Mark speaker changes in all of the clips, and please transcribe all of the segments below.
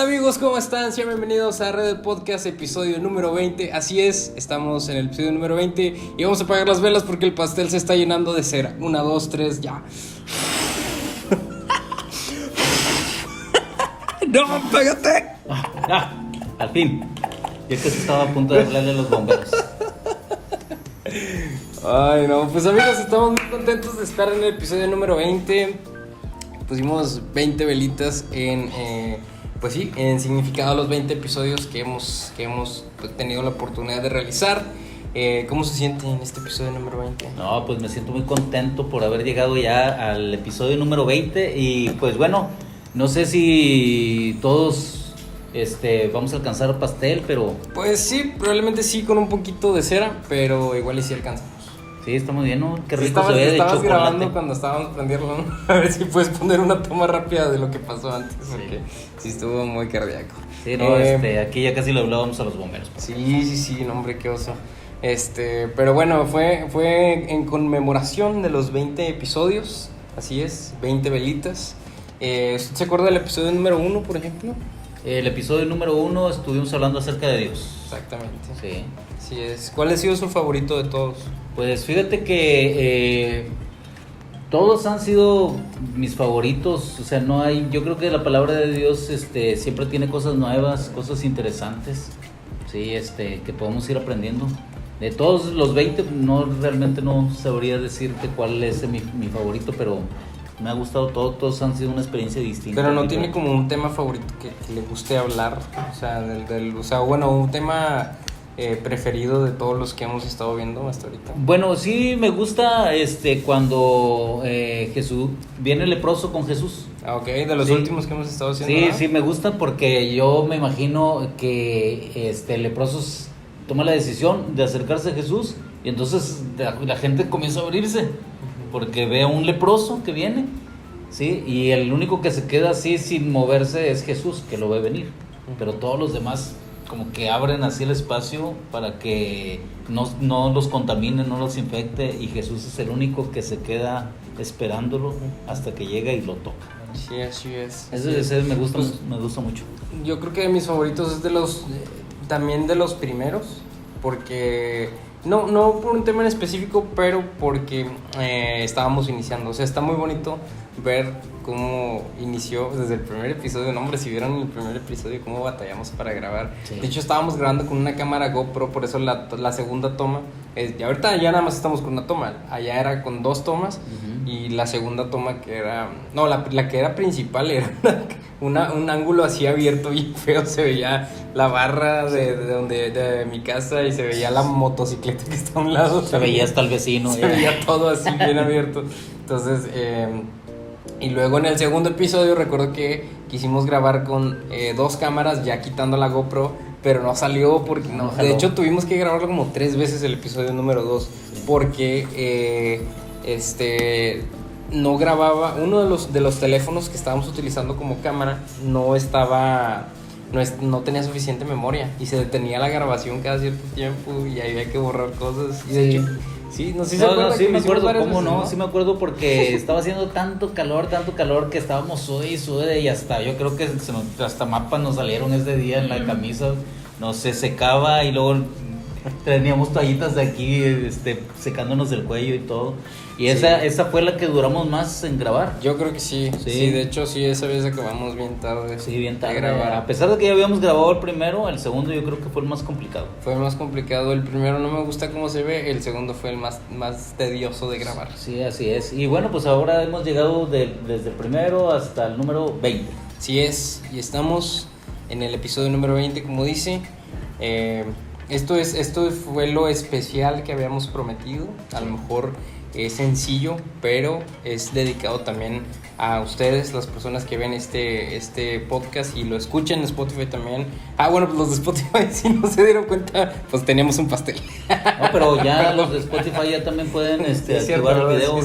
Speaker 1: amigos? ¿Cómo están? Sean bienvenidos a Red Podcast, episodio número 20. Así es, estamos en el episodio número 20 y vamos a apagar las velas porque el pastel se está llenando de cera. 1, 2, 3, ya. ¡No, pégate!
Speaker 2: Al fin. Yo que estaba a punto de hablarle a los bomberos.
Speaker 1: Ay, no, pues amigos, estamos muy contentos de estar en el episodio número 20. Pusimos 20 velitas en significado a los 20 episodios que hemos tenido la oportunidad de realizar. ¿Cómo se siente en este episodio número 20?
Speaker 2: No, pues me siento muy contento por haber llegado ya al episodio número 20. Y pues bueno, no sé si todos vamos a alcanzar pastel, pero...
Speaker 1: Pues sí, probablemente sí, con un poquito de cera, pero igual y sí alcanzamos.
Speaker 2: Sí, está muy bien, ¿no? Qué
Speaker 1: Sí,
Speaker 2: rico se ve de
Speaker 1: estabas
Speaker 2: chocolate.
Speaker 1: grabando cuando estábamos prendiendo, ¿no? A ver si puedes poner una toma rápida de lo que pasó antes, porque sí estuvo muy cardíaco.
Speaker 2: Sí, no, aquí ya casi le hablábamos a los bomberos.
Speaker 1: Sí, no, hombre, qué oso. Pero bueno, fue en conmemoración de los 20 episodios, así es, 20 velitas. ¿Usted se acuerda del episodio número 1, por ejemplo?
Speaker 2: El episodio número 1 estuvimos hablando acerca de Dios.
Speaker 1: Exactamente.
Speaker 2: Sí.
Speaker 1: Así es. ¿Cuál ha sido su favorito de todos?
Speaker 2: Pues fíjate que todos han sido mis favoritos. O sea, no hay, yo creo que la palabra de Dios siempre tiene cosas nuevas, cosas interesantes, sí, que podemos ir aprendiendo. De todos los 20 realmente no sabría decirte cuál es mi favorito, pero me ha gustado todo, todos han sido una experiencia distinta.
Speaker 1: Pero no tiene como un tema favorito que le guste hablar, o sea, un tema preferido de todos los que hemos estado viendo hasta ahorita.
Speaker 2: Bueno, sí me gusta cuando Jesús viene el leproso con Jesús.
Speaker 1: Ah, ok, de los últimos que hemos estado haciendo.
Speaker 2: Sí,
Speaker 1: ¿verdad?
Speaker 2: sí me gusta porque yo me imagino que el leproso toma la decisión de acercarse a Jesús y entonces la gente comienza a abrirse porque ve a un leproso que viene, sí, y el único que se queda así sin moverse es Jesús, que lo ve venir, pero todos los demás como que abren así el espacio para que no los contamine, no los infecte, y Jesús es el único que se queda esperándolo hasta que llega y lo toca.
Speaker 1: Sí, así es.
Speaker 2: Ese me gusta mucho.
Speaker 1: Yo creo que de mis favoritos es también de los primeros, porque no por un tema en específico, pero porque estábamos iniciando. O sea, está muy bonito ver cómo inició desde el primer episodio. No, hombre, si vieron el primer episodio, cómo batallamos para grabar. Sí. De hecho, estábamos grabando con una cámara GoPro, por eso la segunda toma. Y ahorita ya nada más estamos con una toma. Allá era con 2 tomas. Uh-huh. Y la segunda toma que era... No, la que era principal era un ángulo así abierto bien feo. Se veía la barra de mi casa y se veía la motocicleta que está a un lado.
Speaker 2: Se veía hasta el vecino.
Speaker 1: Se veía todo así bien abierto. Entonces... Y luego en el segundo episodio recuerdo que quisimos grabar con 2 cámaras, ya quitando la GoPro, pero no salió porque no. De hecho tuvimos que grabarlo como 3 veces el episodio número 2, porque no grababa. Uno de los teléfonos que estábamos utilizando como cámara no tenía suficiente memoria y se detenía la grabación cada cierto tiempo y había que borrar cosas. Y de hecho, sí, no sé si se acuerdan.
Speaker 2: Sí me acuerdo, ¿cómo
Speaker 1: veces,
Speaker 2: no? Sí me acuerdo porque estaba haciendo tanto calor que estábamos sude y hasta yo creo que hasta mapas nos salieron ese día en la camisa, no se secaba y luego teníamos toallitas de aquí secándonos el cuello y todo. Y esa fue la que duramos más en grabar.
Speaker 1: Yo creo que sí, de hecho sí, esa vez acabamos bien tarde.
Speaker 2: Sí, bien tarde. Grabar. A pesar de que ya habíamos grabado el primero, el segundo yo creo que fue el más complicado.
Speaker 1: Fue el más complicado, el primero no me gusta cómo se ve, el segundo fue el más tedioso de grabar.
Speaker 2: Sí, así es. Y bueno, pues ahora hemos llegado desde el primero hasta el número 20.
Speaker 1: Sí es, y estamos en el episodio número 20, como dice. Esto fue lo especial que habíamos prometido. A lo mejor es sencillo, pero es dedicado también a ustedes, las personas que ven este podcast y lo escuchan en Spotify también. Bueno, pues los de Spotify, si no se dieron cuenta, pues teníamos un pastel.
Speaker 2: No, pero ya los de Spotify ya también pueden activar el video.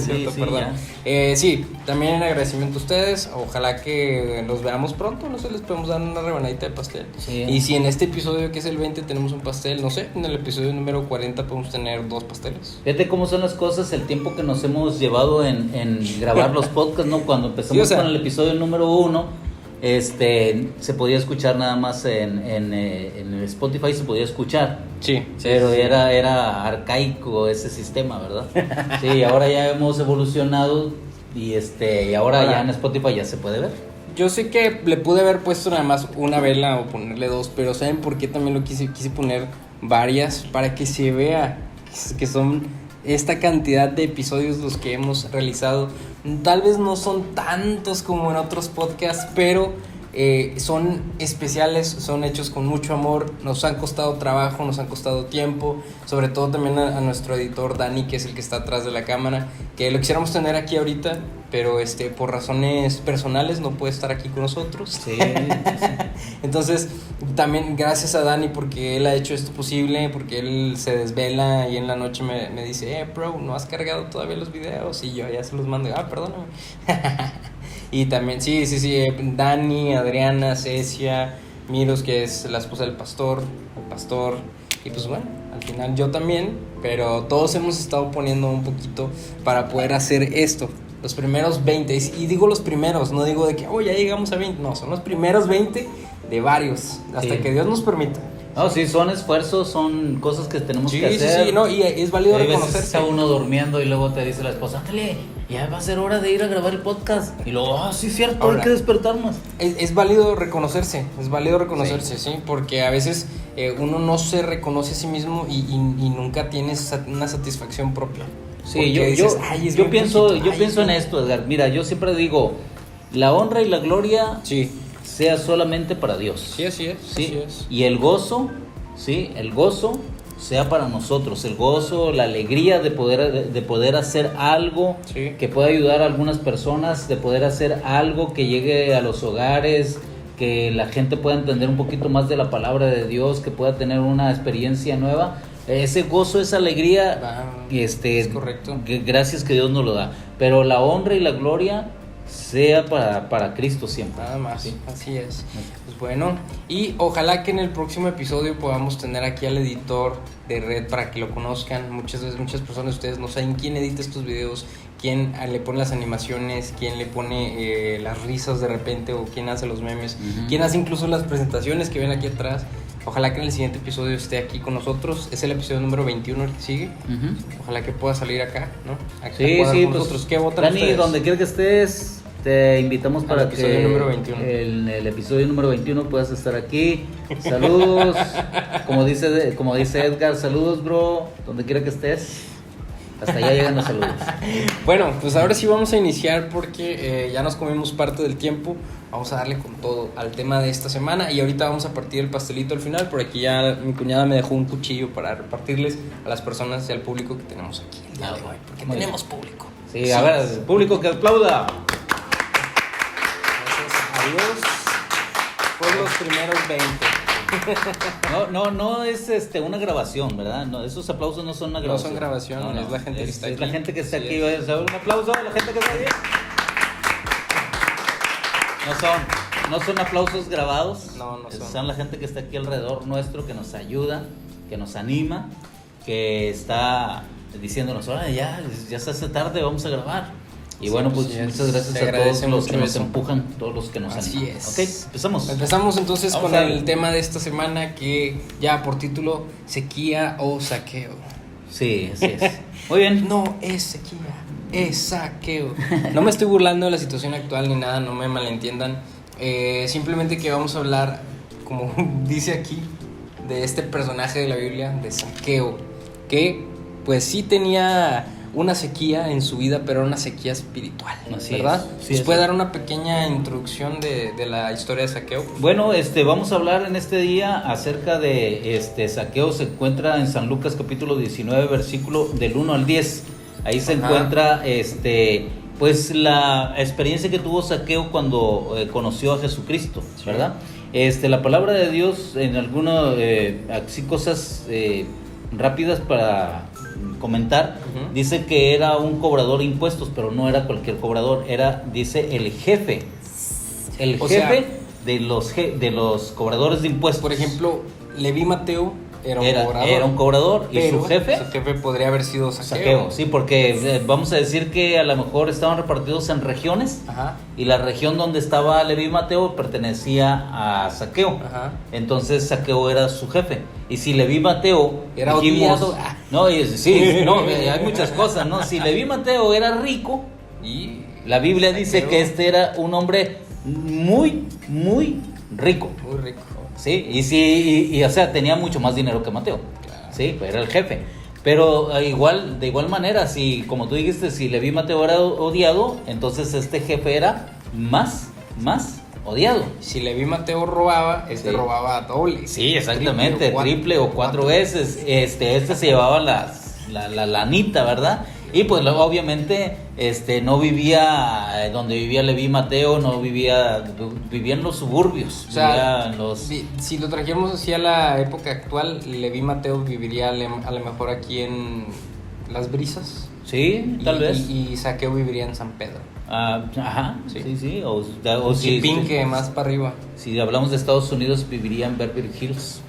Speaker 1: Sí, también en agradecimiento a ustedes. Ojalá que los veamos pronto, no sé, les podemos dar una rebanadita de pastel. Sí. Y si en este episodio, que es el 20, tenemos un pastel, no sé, en el episodio número 40 podemos tener 2 pasteles.
Speaker 2: Fíjate cómo son las cosas, el tiempo que nos hemos llevado en grabar los podcasts, ¿no? Cuando empezamos con el episodio número 1, se podía escuchar nada más en el Spotify, se podía escuchar.
Speaker 1: Sí.
Speaker 2: Pero era arcaico ese sistema, ¿verdad? Sí, ahora ya hemos evolucionado y ahora ya en Spotify ya se puede ver.
Speaker 1: Yo sé que le pude haber puesto nada más una vela o ponerle dos, pero ¿saben por qué también lo quise poner varias? Para que se vea que son esta cantidad de episodios los que hemos realizado. Tal vez no son tantos como en otros podcasts, pero son especiales, son hechos con mucho amor, nos han costado trabajo, nos han costado tiempo, sobre todo también a nuestro editor Dani, que es el que está atrás de la cámara, que lo quisiéramos tener aquí ahorita, pero por razones personales no puede estar aquí con nosotros.
Speaker 2: Sí.
Speaker 1: Entonces, también gracias a Dani porque él ha hecho esto posible, porque él se desvela y en la noche me dice, bro, no has cargado todavía los videos, y yo ya se los mando, perdóname. Y también, sí, Dani, Adriana, Cecia, Miros, que es la esposa del pastor, el pastor, y pues bueno, al final yo también, pero todos hemos estado poniendo un poquito para poder hacer esto. Los primeros 20, y digo los primeros, no digo de que, ya llegamos a 20, no, son los primeros 20 de varios, hasta que Dios nos permita.
Speaker 2: No, sí, son esfuerzos, son cosas que tenemos que hacer.
Speaker 1: Sí, no, y es válido reconocerse.
Speaker 2: Está uno durmiendo y luego te dice la esposa, ándale, ya va a ser hora de ir a grabar el podcast. Y luego, sí, cierto, ahora, hay que despertarnos.
Speaker 1: Es válido reconocerse, sí, porque a veces uno no se reconoce a sí mismo y nunca tienes una satisfacción propia.
Speaker 2: Sí, yo pienso en esto, Edgar. Mira, yo siempre digo, la honra y la gloria sea solamente para Dios.
Speaker 1: Sí, así es.
Speaker 2: ¿Sí?
Speaker 1: Así es.
Speaker 2: Y el gozo, sea para nosotros. El gozo, la alegría de poder hacer algo que pueda ayudar a algunas personas, de poder hacer algo que llegue a los hogares, que la gente pueda entender un poquito más de la palabra de Dios, que pueda tener una experiencia nueva. Ese gozo, esa alegría,
Speaker 1: es correcto.
Speaker 2: Gracias que Dios nos lo da. Pero la honra y la gloria sea para Cristo siempre.
Speaker 1: Nada más, ¿sí? Así es. Pues bueno, y ojalá que en el próximo episodio podamos tener aquí al editor de Red para que lo conozcan. Muchas personas de ustedes no saben quién edita estos videos, quién le pone las animaciones, quién le pone las risas de repente, o quién hace los memes, quién hace incluso las presentaciones que ven aquí atrás. Ojalá que en el siguiente episodio esté aquí con nosotros. Es el episodio número 21 el que sigue. Ojalá que pueda salir acá, ¿no?
Speaker 2: Sí,
Speaker 1: con nosotros. ¿Qué votan
Speaker 2: Dani,
Speaker 1: ustedes?
Speaker 2: Donde quiera que estés, te invitamos para que
Speaker 1: número 21.
Speaker 2: En el episodio número 21 puedas estar aquí. Saludos. como dice Edgar, saludos, bro. Donde quiera que estés. Hasta allá llegan los saludos.
Speaker 1: Bueno, pues ahora sí vamos a iniciar porque ya nos comimos parte del tiempo. Vamos a darle con todo al tema de esta semana. Y ahorita vamos a partir el pastelito al final. Por aquí ya mi cuñada me dejó un cuchillo para repartirles a las personas y al público que tenemos aquí el día de hoy. Porque tenemos público.
Speaker 2: Sí, a ver, el público que aplauda.
Speaker 1: Gracias a Dios por los primeros 20.
Speaker 2: No es una grabación, ¿verdad? No, esos aplausos no son una grabación.
Speaker 1: No son grabación,
Speaker 2: no.
Speaker 1: Es la gente que está aquí.
Speaker 2: Es la gente que está aquí. Un aplauso a la gente que está aquí. No son aplausos grabados.
Speaker 1: No son.
Speaker 2: Son la gente que está aquí alrededor nuestro, que nos ayuda, que nos anima, que está diciéndonos, ya se hace tarde, vamos a grabar. Y bueno, pues muchas gracias a todos los que nos empujan, todos los que nos animan.
Speaker 1: Así es.
Speaker 2: Ok, empezamos.
Speaker 1: Empezamos entonces con el tema de esta semana, que ya por título, sequía o saqueo.
Speaker 2: Sí, así es. Muy bien.
Speaker 1: No es sequía, es saqueo. No me estoy burlando de la situación actual ni nada, no me malentiendan. Simplemente que vamos a hablar, como dice aquí, de este personaje de la Biblia, de Saqueo, que pues sí tenía una sequía en su vida, pero era una sequía espiritual, ¿verdad?
Speaker 2: Sí,
Speaker 1: ¿Nos puede dar una pequeña introducción de la historia de Saqueo?
Speaker 2: Bueno, vamos a hablar en este día acerca de Saqueo. Se encuentra en San Lucas capítulo 19, versículo del 1 al 10. Ahí se encuentra pues la experiencia que tuvo Saqueo cuando conoció a Jesucristo, ¿verdad? La palabra de Dios, en algunas así cosas rápidas para comentar, dice que era un cobrador de impuestos, pero no era cualquier cobrador, dice el jefe de los cobradores de impuestos.
Speaker 1: Por ejemplo, Leví Mateo
Speaker 2: era un cobrador y
Speaker 1: pero
Speaker 2: su jefe
Speaker 1: podría haber sido Zaqueo.
Speaker 2: Zaqueo, sí, porque vamos a decir que a lo mejor estaban repartidos en regiones.
Speaker 1: Ajá.
Speaker 2: Y la región donde estaba Leví y Mateo pertenecía a Zaqueo.
Speaker 1: Ajá.
Speaker 2: Entonces Zaqueo era su jefe. Y si Leví y Mateo
Speaker 1: era
Speaker 2: dijimos,
Speaker 1: odiado.
Speaker 2: no, sí, no, hay muchas cosas, ¿no? Si Leví y Mateo era rico,
Speaker 1: y
Speaker 2: la Biblia
Speaker 1: Zaqueo
Speaker 2: dice que este era un hombre muy, muy rico.
Speaker 1: Muy rico.
Speaker 2: Sí, y o sea, tenía mucho más dinero que Mateo.
Speaker 1: Claro.
Speaker 2: Sí, era el jefe. Pero de igual manera, si como tú dijiste, si Leví y Mateo era odiado, entonces este jefe era más odiado.
Speaker 1: Si Leví Mateo robaba,
Speaker 2: Sí.
Speaker 1: robaba doble.
Speaker 2: Sí, exactamente, triple o cuatro veces. Este se llevaba la lanita, ¿verdad? Y pues luego, obviamente no vivía donde vivía Leví y Mateo, vivía en los suburbios.
Speaker 1: O sea,
Speaker 2: vivía en los...
Speaker 1: si lo trajéramos así a la época actual, Leví Mateo viviría a lo mejor aquí en Las Brisas.
Speaker 2: Sí, tal vez.
Speaker 1: Y Zaqueo viviría en San Pedro.
Speaker 2: Ajá, sí. O si
Speaker 1: Chipinque, más para arriba.
Speaker 2: Si hablamos de Estados Unidos, viviría en Beverly Hills.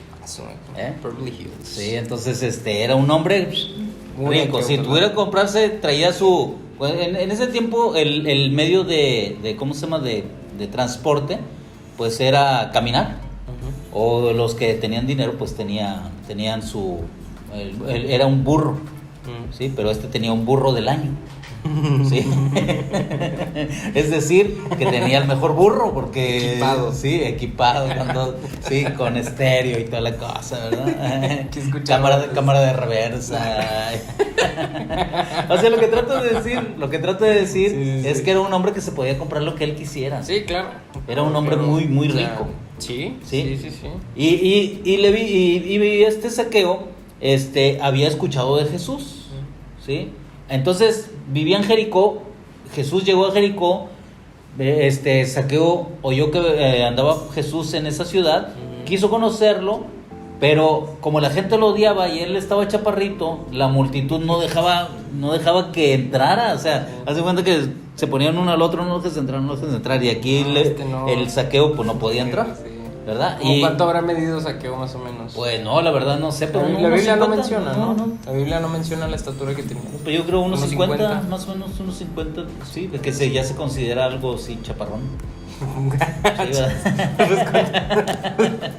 Speaker 1: Beverly Hills.
Speaker 2: Sí, entonces era un hombre
Speaker 1: Muy
Speaker 2: rico.
Speaker 1: rico,
Speaker 2: Si
Speaker 1: ¿verdad?
Speaker 2: tuviera que comprarse, traía su... Pues, en ese tiempo el medio de ¿cómo se llama? De transporte, pues era caminar.
Speaker 1: Ujú.
Speaker 2: O los que tenían dinero, pues tenían su... era un burro, ¿sí? Pero tenía un burro del año. Sí. Es decir, que tenía el mejor burro porque
Speaker 1: Equipado.
Speaker 2: Sí, equipado sí, con estéreo y toda la cosa, ¿verdad?
Speaker 1: ¿Qué escuchaba?
Speaker 2: cámara de reversa. O sea, lo que trato de decir
Speaker 1: Sí.
Speaker 2: es que era un hombre que se podía comprar lo que él quisiera.
Speaker 1: Sí, claro.
Speaker 2: Era un hombre muy
Speaker 1: o sea,
Speaker 2: rico.
Speaker 1: Sí.
Speaker 2: Y este Zaqueo había escuchado de Jesús, ¿sí? Entonces vivía en Jericó. Jesús llegó a Jericó. Zaqueo oyó que andaba Jesús en esa ciudad, quiso conocerlo, pero como la gente lo odiaba y él estaba chaparrito, la multitud no dejaba que entrara. O sea, hace cuenta que se ponían uno al otro, no dejes entrar, y aquí el Zaqueo pues no podía entrar,
Speaker 1: Sí.
Speaker 2: ¿verdad?
Speaker 1: ¿Cómo cuánto habrá medido Zaqueo más o menos?
Speaker 2: Pues no, la verdad no sé, pero
Speaker 1: la Biblia no
Speaker 2: 1.50,
Speaker 1: menciona, ¿no? La Biblia no menciona la estatura que tenía.
Speaker 2: Pues yo creo unos 50,
Speaker 1: 50.
Speaker 2: más o menos unos 50, sí, de que ya se considera algo así chaparrón.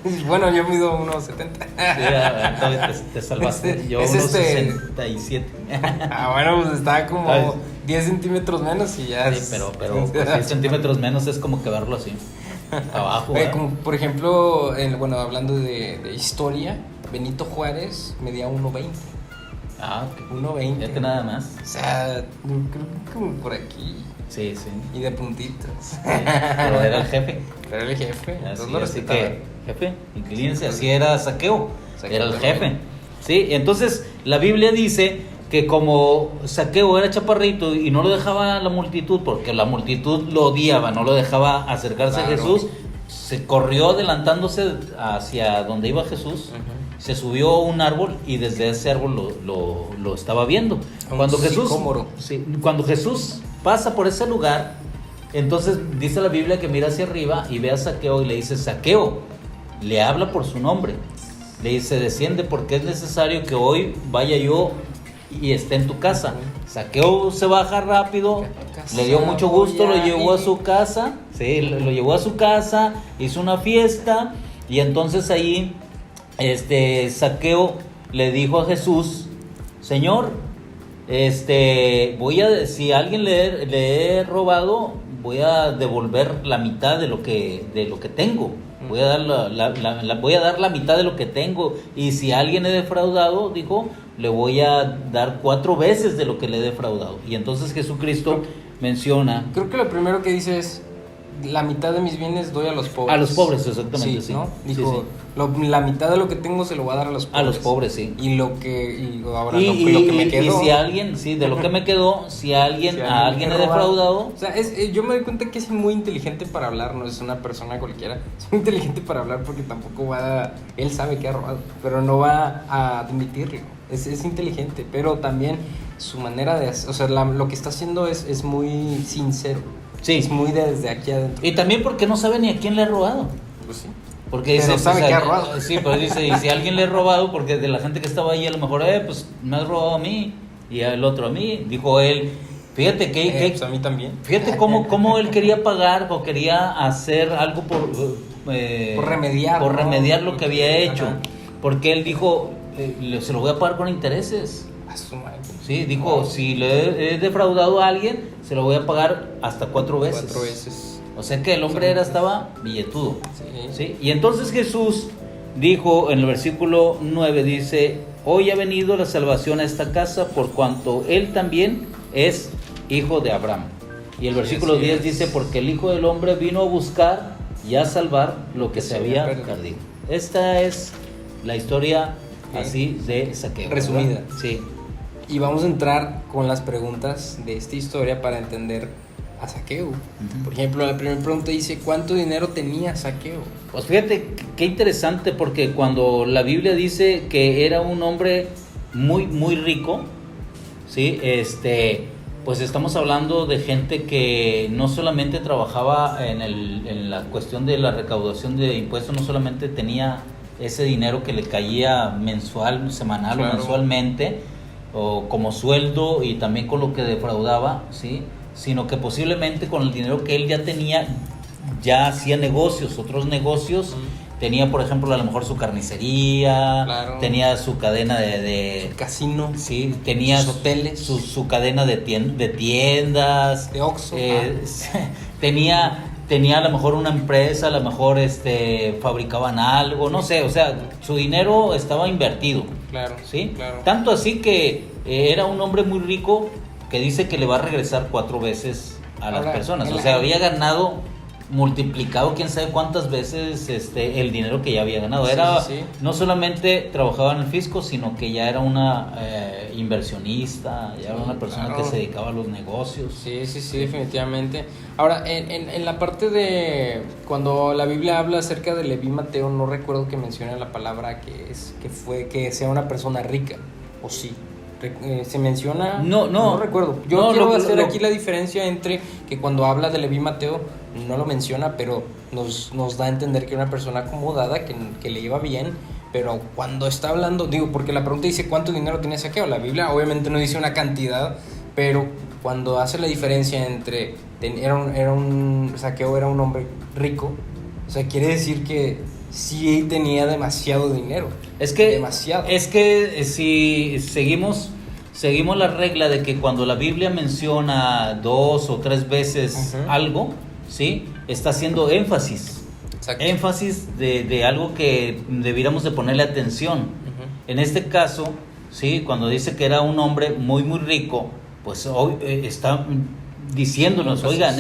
Speaker 2: Sí,
Speaker 1: Bueno, yo mido 1.70.
Speaker 2: sí, todavía te salvaste. Yo
Speaker 1: es
Speaker 2: unos
Speaker 1: este-
Speaker 2: 67.
Speaker 1: Bueno, pues está como
Speaker 2: Ay.
Speaker 1: 10 centímetros menos y ya.
Speaker 2: Sí, pero pues, 10 centímetros menos es como que verlo así, abajo.
Speaker 1: Oye,
Speaker 2: ¿verdad?
Speaker 1: como por ejemplo, bueno, hablando de historia, Benito Juárez medía 1.20.
Speaker 2: Ah,
Speaker 1: 1.20.
Speaker 2: fíjate nada más.
Speaker 1: O sea, creo que como por aquí.
Speaker 2: Sí, sí.
Speaker 1: Y de puntitos.
Speaker 2: Pero era el jefe.
Speaker 1: Pero era el jefe. Entonces
Speaker 2: Así,
Speaker 1: lo
Speaker 2: así
Speaker 1: respetaban.
Speaker 2: que, jefe, inclínense, así era Zaqueo.
Speaker 1: Zaqueo
Speaker 2: Era el
Speaker 1: también.
Speaker 2: jefe. Sí, entonces la Biblia dice que como Zaqueo era chaparrito y no lo dejaba la multitud, porque la multitud lo odiaba, no lo dejaba acercarse
Speaker 1: Claro.
Speaker 2: a Jesús, se corrió adelantándose hacia donde iba Jesús, se subió a un árbol y desde ese árbol lo estaba viendo.
Speaker 1: Un
Speaker 2: Cuando
Speaker 1: sicómoro.
Speaker 2: cuando Jesús pasa por ese lugar, entonces dice la Biblia que mira hacia arriba y ve a Zaqueo y le dice: Zaqueo, le habla por su nombre. Le dice: desciende, porque es necesario que hoy vaya yo y esté en tu casa. Zaqueo se baja rápido, le dio mucho gusto, lo llevó a su casa, sí, lo llevó a su casa, hizo una fiesta, y entonces ahí Zaqueo le dijo a Jesús: Señor, si a alguien le he robado, voy a devolver la mitad de lo que tengo. Voy a dar voy a dar la mitad de lo que tengo. Y si a alguien he defraudado, dijo, le voy a dar 4 veces de lo que le he defraudado. Y entonces Jesucristo menciona
Speaker 1: Creo que lo primero que dice es: la mitad de mis bienes doy a los pobres.
Speaker 2: a los pobres, exactamente, sí.
Speaker 1: ¿no?
Speaker 2: Sí,
Speaker 1: Dijo,
Speaker 2: sí.
Speaker 1: la mitad de lo que tengo se lo voy a dar a los pobres.
Speaker 2: A los pobres, sí.
Speaker 1: Y lo que ahora
Speaker 2: Y
Speaker 1: lo que me quedó.
Speaker 2: si alguien, sí, de lo que me quedó, si a alguien he
Speaker 1: robado.
Speaker 2: defraudado,
Speaker 1: O sea, yo me doy cuenta que es muy inteligente para hablar, no es una persona cualquiera. Es muy inteligente para hablar porque tampoco él sabe que ha robado, pero no va a admitirlo. Es inteligente, pero también su manera de hacer, o sea, lo que está haciendo es muy sincero.
Speaker 2: sí.
Speaker 1: Es muy desde aquí adentro.
Speaker 2: Y también porque no sabe ni a quién le ha robado.
Speaker 1: Pues sí.
Speaker 2: Porque dice,
Speaker 1: Pero sabe
Speaker 2: pues,
Speaker 1: que ha robado.
Speaker 2: sí, pero dice, y si alguien le ha robado, porque de la gente que estaba ahí a lo mejor, pues me has robado a mí y al otro a mí, dijo él. Fíjate que
Speaker 1: Pues a mí también.
Speaker 2: fíjate cómo él quería pagar o quería hacer algo por
Speaker 1: remediar,
Speaker 2: por
Speaker 1: ¿no?
Speaker 2: remediar lo que había hecho.
Speaker 1: Ajá.
Speaker 2: Porque él dijo, se lo voy a pagar con intereses.
Speaker 1: A su madre.
Speaker 2: Sí, dijo, si le he defraudado a alguien, se lo voy a pagar hasta 4 veces.
Speaker 1: 4 veces.
Speaker 2: O sea que el hombre estaba billetudo.
Speaker 1: Sí.
Speaker 2: ¿Sí? Y entonces Jesús dijo en el versículo 9, dice, hoy ha venido la salvación a esta casa por cuanto él también es hijo de Abraham. Y el versículo 10 dice, porque el Hijo del Hombre vino a buscar y a salvar lo que se había perdido. Esta es la historia así de Zaqueo.
Speaker 1: Resumida.
Speaker 2: ¿Verdad? Sí.
Speaker 1: Y vamos a entrar con las preguntas de esta historia para entender a Zaqueo. Por ejemplo, la primera pregunta dice, ¿cuánto dinero tenía Zaqueo?
Speaker 2: Pues fíjate qué interesante, porque cuando la Biblia dice que era un hombre muy, muy rico, ¿sí? Pues estamos hablando de gente que no solamente trabajaba en la cuestión de la recaudación de impuestos, no solamente tenía ese dinero que le caía mensual, semanal, claro, o mensualmente, o como sueldo, y también con lo que defraudaba, ¿sí? Sino que posiblemente con el dinero que él ya tenía, ya hacía negocios, otros negocios. Tenía, por ejemplo, a lo mejor su carnicería, claro, tenía su cadena de
Speaker 1: su casino,
Speaker 2: sí, tenía
Speaker 1: sus hoteles,
Speaker 2: su cadena de tiendas,
Speaker 1: de Oxxo,
Speaker 2: tenía a lo mejor una empresa, a lo mejor fabricaban algo, no sé, o sea, su dinero estaba invertido.
Speaker 1: Claro,
Speaker 2: ¿sí?
Speaker 1: Claro.
Speaker 2: Tanto así que era un hombre muy rico que dice que le va a regresar 4 veces a las personas. O sea, había ganado, multiplicado quién sabe cuántas veces el dinero que ya había ganado. Era no solamente trabajaba en el fisco, sino que ya era una inversionista, ya era una persona que se dedicaba a los negocios.
Speaker 1: Sí, definitivamente. Ahora, en la parte de cuando la Biblia habla acerca de Leví Mateo, no recuerdo que mencione la palabra que sea una persona rica, o sí. ¿Se menciona? No recuerdo. Yo quiero hacer aquí la diferencia entre que cuando habla de Leví Mateo no lo menciona, pero nos da a entender que era una persona acomodada, que le iba bien, pero cuando está hablando, porque la pregunta dice ¿cuánto dinero tenía Zaqueo? La Biblia obviamente no dice una cantidad, pero cuando hace la diferencia entre Zaqueo era un hombre rico, o sea, quiere decir que sí tenía demasiado dinero.
Speaker 2: Es que si seguimos la regla de que cuando la Biblia menciona 2 o 3 veces algo, ¿sí? Está haciendo énfasis. Exacto. Énfasis de algo que debiéramos de ponerle atención. En este caso, ¿sí? Cuando dice que era un hombre muy, muy rico, pues hoy está diciéndonos, oigan,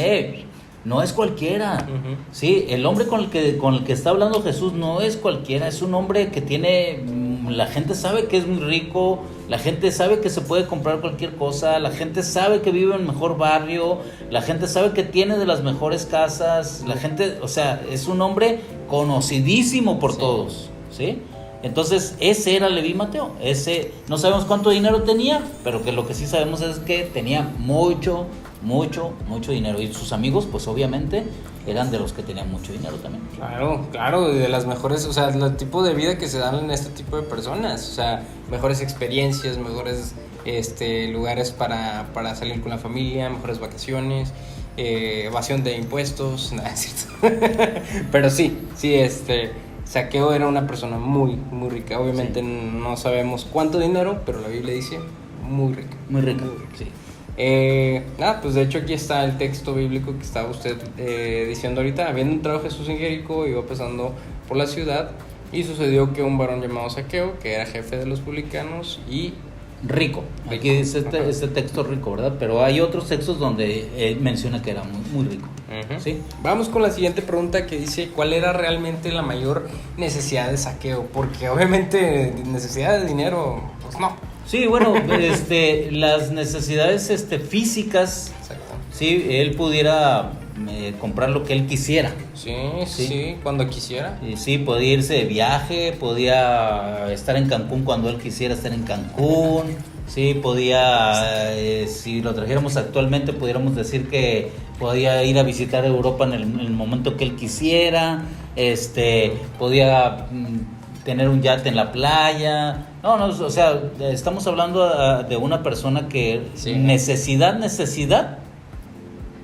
Speaker 2: no es cualquiera. Sí, el hombre con el que está hablando Jesús no es cualquiera, es un hombre que tiene, la gente sabe que es muy rico, la gente sabe que se puede comprar cualquier cosa, la gente sabe que vive en el mejor barrio, la gente sabe que tiene de las mejores casas, la gente, o sea, es un hombre conocidísimo por todos, ¿sí? Entonces, ese era Leví Mateo. No sabemos cuánto dinero tenía, pero que lo que sí sabemos es que tenía mucho dinero. Y sus amigos, pues obviamente, eran de los que tenían mucho dinero también.
Speaker 1: Claro, de las mejores, o sea, el tipo de vida que se dan en este tipo de personas. O sea, mejores experiencias, mejores lugares para salir con la familia, mejores vacaciones, evasión de impuestos, nada, es cierto. Pero sí, Zaqueo era una persona muy, muy rica. Obviamente no sabemos cuánto dinero, pero la Biblia dice muy rica.
Speaker 2: Muy rica, sí.
Speaker 1: Pues de hecho aquí está el texto bíblico que estaba usted diciendo ahorita. Habiendo entrado Jesús en Jericó, iba pasando por la ciudad, y sucedió que un varón llamado Zaqueo, que era jefe de los publicanos y
Speaker 2: rico. Aquí dice este texto rico, ¿verdad? Pero hay otros textos donde menciona que era muy, muy rico. ¿Sí?
Speaker 1: Vamos con la siguiente pregunta, que dice ¿cuál era realmente la mayor necesidad de Zaqueo? Porque obviamente necesidad de dinero, pues no.
Speaker 2: Sí, bueno, las necesidades físicas. Exacto. Sí, él pudiera comprar lo que él quisiera.
Speaker 1: Sí, cuando quisiera.
Speaker 2: Sí, podía irse de viaje, podía estar en Cancún cuando él quisiera estar en Cancún. Sí, podía, si lo trajéramos actualmente, pudiéramos decir que podía ir a visitar Europa en el momento que él quisiera, podía tener un yate en la playa. No, o sea, estamos hablando de una persona que
Speaker 1: Sí.
Speaker 2: necesidad,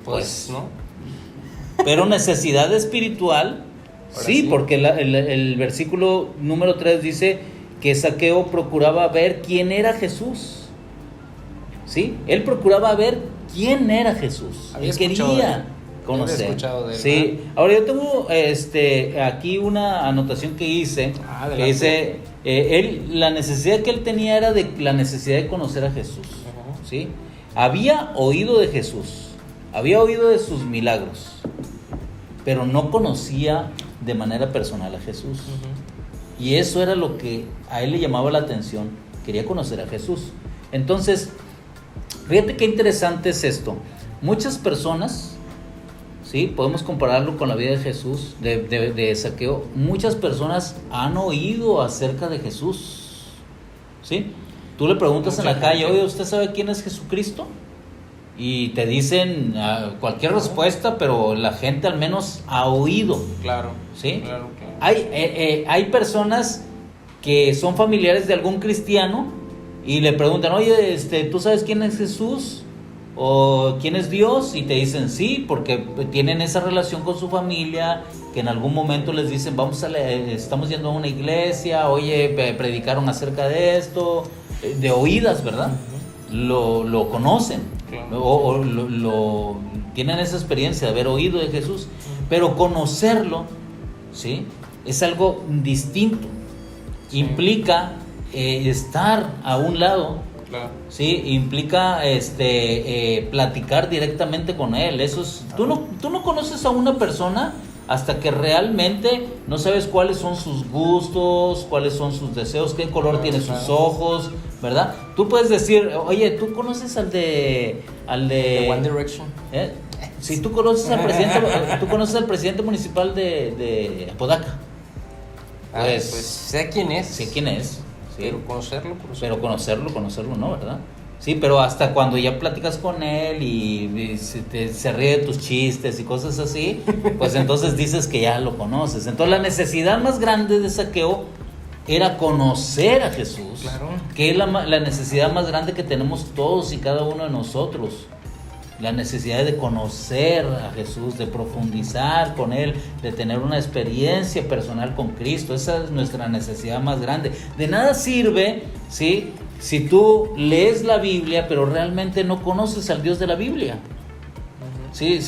Speaker 1: Pues, ¿no?
Speaker 2: pero necesidad espiritual,
Speaker 1: Ahora
Speaker 2: sí,
Speaker 1: sí.
Speaker 2: porque el versículo número 3 dice que Zaqueo procuraba ver quién era Jesús. ¿Sí? Él procuraba ver quién era Jesús.
Speaker 1: Había
Speaker 2: Él
Speaker 1: escuchado de él.
Speaker 2: quería conocer.
Speaker 1: Había escuchado de él,
Speaker 2: Sí. Ahora yo tengo aquí una anotación que hice.
Speaker 1: Adelante.
Speaker 2: Que dice, la necesidad que él tenía era de la necesidad de conocer a Jesús.
Speaker 1: Ajá.
Speaker 2: ¿Sí? Había oído de Jesús, había oído de sus milagros, pero no conocía de manera personal a Jesús. Y eso era lo que a él le llamaba la atención. Quería conocer a Jesús. Entonces, fíjate qué interesante es esto. Muchas personas, ¿sí? Podemos compararlo con la vida de Jesús, de Zaqueo. Muchas personas han oído acerca de Jesús, ¿sí? Tú le preguntas en la calle, oye, ¿usted sabe quién es Jesucristo? Y te dicen cualquier respuesta, pero la gente al menos ha oído.
Speaker 1: Claro.
Speaker 2: ¿Sí?
Speaker 1: Claro, claro.
Speaker 2: Hay personas que son familiares de algún cristiano y le preguntan, oye, ¿tú sabes quién es Jesús? ¿O quién es Dios? Y te dicen sí, porque tienen esa relación con su familia, que en algún momento les dicen, estamos yendo a una iglesia, oye, predicaron acerca de esto, de oídas, ¿verdad? Lo conocen,
Speaker 1: Claro.
Speaker 2: o tienen esa experiencia de haber oído de Jesús, pero conocerlo, ¿sí? Es algo distinto.
Speaker 1: Sí.
Speaker 2: Implica estar a un lado,
Speaker 1: Claro.
Speaker 2: ¿sí? Implica platicar directamente con él. Eso es, tú no conoces a una persona hasta que realmente no sabes cuáles son sus gustos, cuáles son sus deseos, qué color tiene sus ojos, ¿verdad? Tú puedes decir, oye, ¿tú conoces al de
Speaker 1: One Direction.
Speaker 2: Si tú conoces al presidente municipal de Apodaca.
Speaker 1: Pues sé quién es.
Speaker 2: Sé quién es. Sí.
Speaker 1: Pero
Speaker 2: Pero conocerlo no, ¿verdad? Sí, pero hasta cuando ya platicas con él y se ríe de tus chistes y cosas así, pues entonces dices que ya lo conoces. Entonces la necesidad más grande de Zaqueo era conocer a Jesús,
Speaker 1: Claro.
Speaker 2: que es la necesidad más grande que tenemos todos y cada uno de nosotros. La necesidad de conocer a Jesús, de profundizar con Él, de tener una experiencia personal con Cristo. Esa es nuestra necesidad más grande. De nada sirve, ¿sí?, si tú lees la Biblia, pero realmente no conoces al Dios de la Biblia. ¿Sí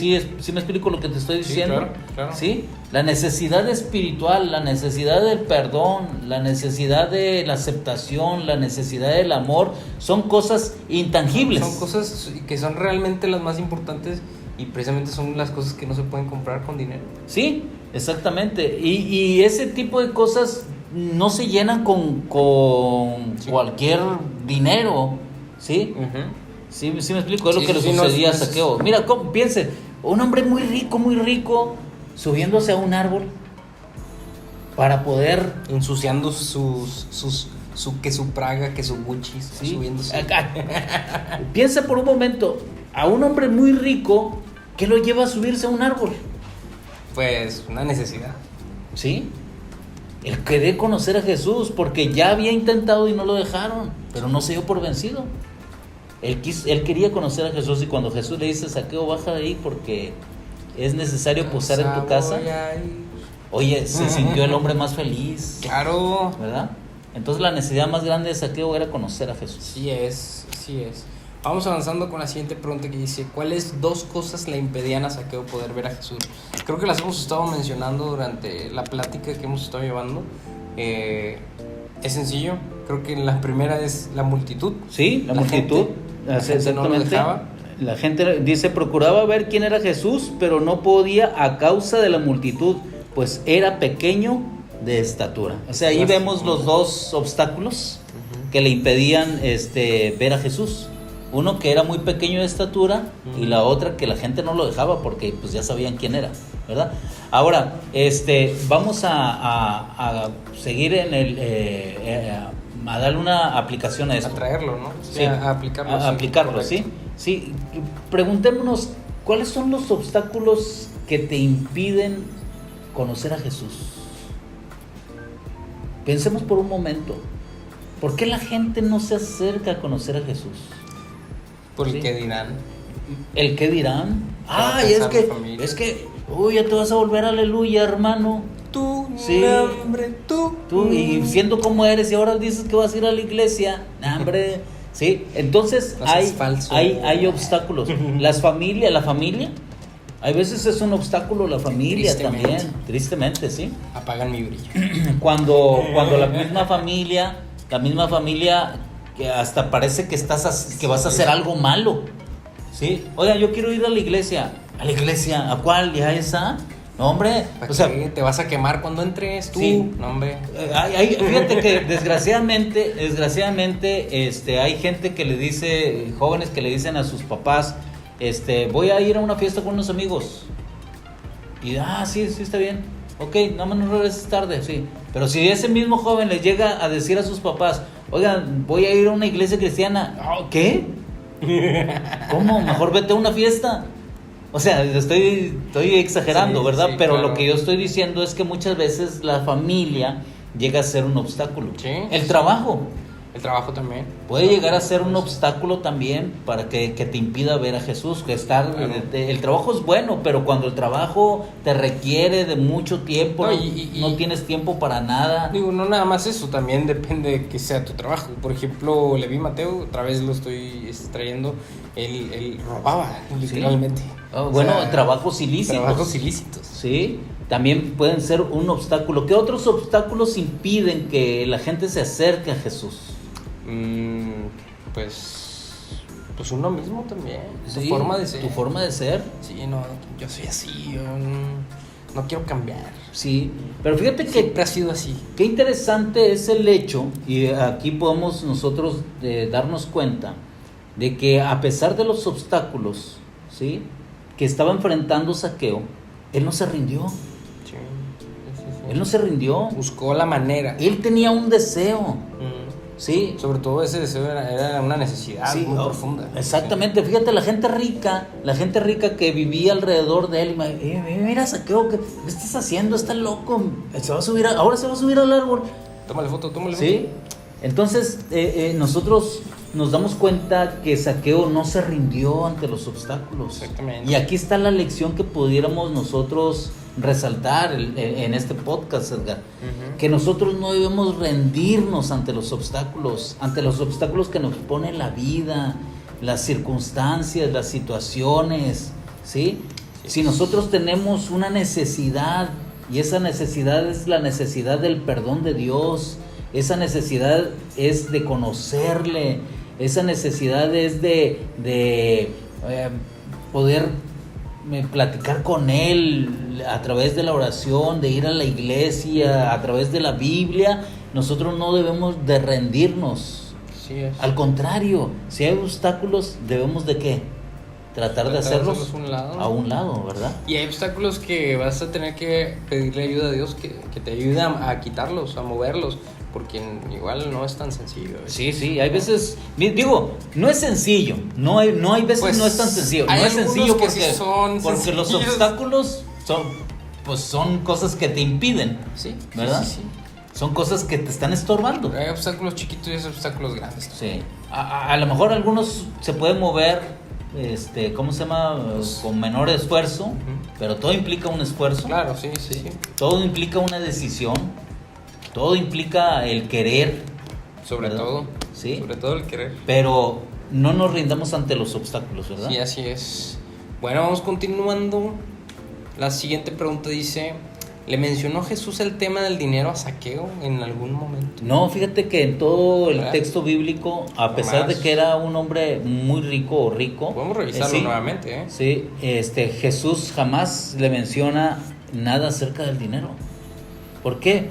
Speaker 2: me explico lo que te estoy diciendo?
Speaker 1: Claro, claro.
Speaker 2: ¿Sí? La necesidad espiritual, la necesidad del perdón, la necesidad de la aceptación, la necesidad del amor, son cosas intangibles.
Speaker 1: Son cosas que son realmente las más importantes y precisamente son las cosas que no se pueden comprar con dinero.
Speaker 2: Sí, exactamente. Y ese tipo de cosas no se llenan con
Speaker 1: Sí.
Speaker 2: cualquier dinero, ¿sí? Sí, me explico, es lo que le sucedía a Zaqueo. Mira, piense, un hombre muy rico, subiéndose a un árbol para poder...
Speaker 1: Ensuciando que su Praga, que su Gucci,
Speaker 2: ¿sí?
Speaker 1: subiéndose.
Speaker 2: Piensa por un momento, a un hombre muy rico, ¿qué lo lleva a subirse a un árbol?
Speaker 1: Pues una necesidad.
Speaker 2: ¿Sí? Él quería conocer a Jesús porque ya había intentado y no lo dejaron, pero no se dio por vencido. Él quería conocer a Jesús y cuando Jesús le dice, Zaqueo, baja de ahí porque es necesario posar en tu casa. Oye, se sintió el hombre más feliz.
Speaker 1: Claro.
Speaker 2: ¿Verdad? Entonces la necesidad más grande de Zaqueo era conocer a Jesús.
Speaker 1: Sí es. Vamos avanzando con la siguiente pregunta que dice, ¿cuáles dos cosas le impedían a Zaqueo poder ver a Jesús? Creo que las hemos estado mencionando durante la plática que hemos estado llevando. Es sencillo, creo que la primera es la multitud.
Speaker 2: Sí, la multitud.
Speaker 1: La gente no lo dejaba.
Speaker 2: La gente dice, procuraba ver quién era Jesús, pero no podía a causa de la multitud, pues era pequeño de estatura. O sea, ahí vemos los dos obstáculos que le impedían ver a Jesús. Uno que era muy pequeño de estatura y la otra que la gente no lo dejaba porque pues ya sabían quién era, ¿verdad? Ahora, vamos a seguir en a darle una aplicación a esto.
Speaker 1: A traerlo, ¿no?
Speaker 2: Sí,
Speaker 1: a aplicarlo.
Speaker 2: A aplicarlo, ¿sí? Sí, preguntémonos ¿cuáles son los obstáculos que te impiden conocer a Jesús? Pensemos por un momento. ¿Por qué la gente no se acerca a conocer a Jesús?
Speaker 1: ¿Por
Speaker 2: Sí.
Speaker 1: qué dirán?
Speaker 2: ¿El qué dirán?
Speaker 1: va a
Speaker 2: Ay,
Speaker 1: pensar la familia?
Speaker 2: uy, ya te vas a volver aleluya, hermano.
Speaker 1: Tú,
Speaker 2: Sí.
Speaker 1: hombre, tú.
Speaker 2: Tú, y siendo como eres, y ahora dices que vas a ir a la iglesia. Nah, hombre, sí. Entonces
Speaker 1: No seas falso.
Speaker 2: hay obstáculos. La familia, hay veces es un obstáculo la familia
Speaker 1: Tristemente.
Speaker 2: también, tristemente, sí.
Speaker 1: Apagan mi brillo.
Speaker 2: Cuando la misma familia que hasta parece que que vas a hacer algo malo. Sí. Oiga, yo quiero ir a la iglesia. ¿A la iglesia? ¿A cuál? ¿Ya esa? No, hombre,
Speaker 1: ¿Para
Speaker 2: o sea,
Speaker 1: qué? ¿Te vas a quemar cuando entres tú?
Speaker 2: Sí.
Speaker 1: No, hombre.
Speaker 2: Fíjate que desgraciadamente, hay gente que le dice, jóvenes que le dicen a sus papás, voy a ir a una fiesta con unos amigos. Y sí, está bien. Ok, nada más no regreses tarde, sí. Pero si ese mismo joven le llega a decir a sus papás, oigan, voy a ir a una iglesia cristiana, ¿qué? ¿Cómo? Mejor vete a una fiesta. O sea, estoy exagerando,
Speaker 1: Sí,
Speaker 2: ¿verdad?
Speaker 1: sí,
Speaker 2: Pero
Speaker 1: claro.
Speaker 2: lo que yo estoy diciendo es que muchas veces la familia llega a ser un obstáculo.
Speaker 1: Sí.
Speaker 2: El trabajo
Speaker 1: El trabajo también.
Speaker 2: puede llegar a ser un obstáculo también para que te impida ver a Jesús.
Speaker 1: Claro.
Speaker 2: El trabajo es bueno, pero cuando el trabajo te requiere de mucho tiempo,
Speaker 1: No,
Speaker 2: no tienes tiempo para nada.
Speaker 1: Digo, no nada más eso, también depende de que sea tu trabajo. Por ejemplo, Leví Mateo, otra vez lo estoy trayendo, él robaba, literalmente.
Speaker 2: Bueno,
Speaker 1: O sea,
Speaker 2: trabajos ilícitos.
Speaker 1: Trabajos ilícitos.
Speaker 2: Sí, también pueden ser un obstáculo. ¿Qué otros obstáculos impiden que la gente se acerque a Jesús?
Speaker 1: Pues uno mismo también.
Speaker 2: Sí,
Speaker 1: Tu forma de ser.
Speaker 2: Tu forma de ser.
Speaker 1: Sí, no, yo soy así, yo no quiero cambiar.
Speaker 2: Sí, pero fíjate que
Speaker 1: Siempre ha sido así.
Speaker 2: qué interesante es el hecho, y aquí podemos nosotros darnos cuenta de que a pesar de los obstáculos, ¿sí?, que estaba enfrentando Zaqueo, él no se rindió.
Speaker 1: Sí, sí, sí.
Speaker 2: Él no se rindió.
Speaker 1: Buscó la manera.
Speaker 2: Él tenía un deseo, ¿sí?
Speaker 1: Sobre todo ese deseo era una necesidad
Speaker 2: Sí,
Speaker 1: muy profunda.
Speaker 2: Exactamente, fíjate, la gente rica que vivía alrededor de él, mira Zaqueo, ¿qué estás haciendo? Está loco, ahora se va a subir al árbol.
Speaker 1: Tómale foto.
Speaker 2: Sí, entonces nosotros nos damos cuenta que Zaqueo no se rindió ante los obstáculos.
Speaker 1: Exactamente.
Speaker 2: Y aquí está la lección que pudiéramos nosotros resaltar en este podcast, Edgar.
Speaker 1: Ujú.
Speaker 2: Que nosotros no debemos rendirnos ante los obstáculos que nos pone la vida, las circunstancias, las situaciones, ¿sí? Si nosotros tenemos una necesidad, y esa necesidad es la necesidad del perdón de Dios, esa necesidad es de conocerle, esa necesidad es de poder platicar con Él a través de la oración, de ir a la iglesia, a través de la Biblia, nosotros no debemos de rendirnos.
Speaker 1: Sí es.
Speaker 2: Al contrario, si hay obstáculos, debemos de ¿qué? Tratar de hacerlos a un lado, ¿verdad?
Speaker 1: Y hay obstáculos que vas a tener que pedirle ayuda a Dios que te ayude a quitarlos, a moverlos, porque igual no es tan sencillo.
Speaker 2: Sí, hay veces, digo, no es sencillo, no hay veces
Speaker 1: Pues,
Speaker 2: no es tan sencillo, no
Speaker 1: hay
Speaker 2: es
Speaker 1: algunos
Speaker 2: sencillo
Speaker 1: que
Speaker 2: porque,
Speaker 1: sí son
Speaker 2: porque los
Speaker 1: sencillos.
Speaker 2: obstáculos son cosas que te impiden,
Speaker 1: Sí,
Speaker 2: ¿verdad?
Speaker 1: Sí.
Speaker 2: Son cosas que te están estorbando.
Speaker 1: Hay obstáculos chiquitos y hay obstáculos grandes.
Speaker 2: Sí, a lo mejor algunos se pueden mover, ¿cómo se llama? Con menor esfuerzo,
Speaker 1: Ujú.
Speaker 2: pero todo implica un esfuerzo.
Speaker 1: Claro, sí.
Speaker 2: Todo implica una decisión, todo implica el querer,
Speaker 1: Sobre
Speaker 2: ¿verdad?
Speaker 1: todo.
Speaker 2: Sí.
Speaker 1: Sobre todo el querer.
Speaker 2: pero no nos rindamos ante los obstáculos, ¿verdad?
Speaker 1: Sí, así es. Bueno, vamos continuando. La siguiente pregunta dice: ¿le mencionó Jesús el tema del dinero a Zaqueo en algún momento?
Speaker 2: No, fíjate que en todo el
Speaker 1: ¿Verdad?
Speaker 2: texto bíblico, a pesar
Speaker 1: Nomás.
Speaker 2: de que era un hombre muy rico o rico,
Speaker 1: Podemos revisarlo
Speaker 2: sí,
Speaker 1: nuevamente, ¿eh?
Speaker 2: Sí, Jesús jamás le menciona nada acerca del dinero. ¿Por qué?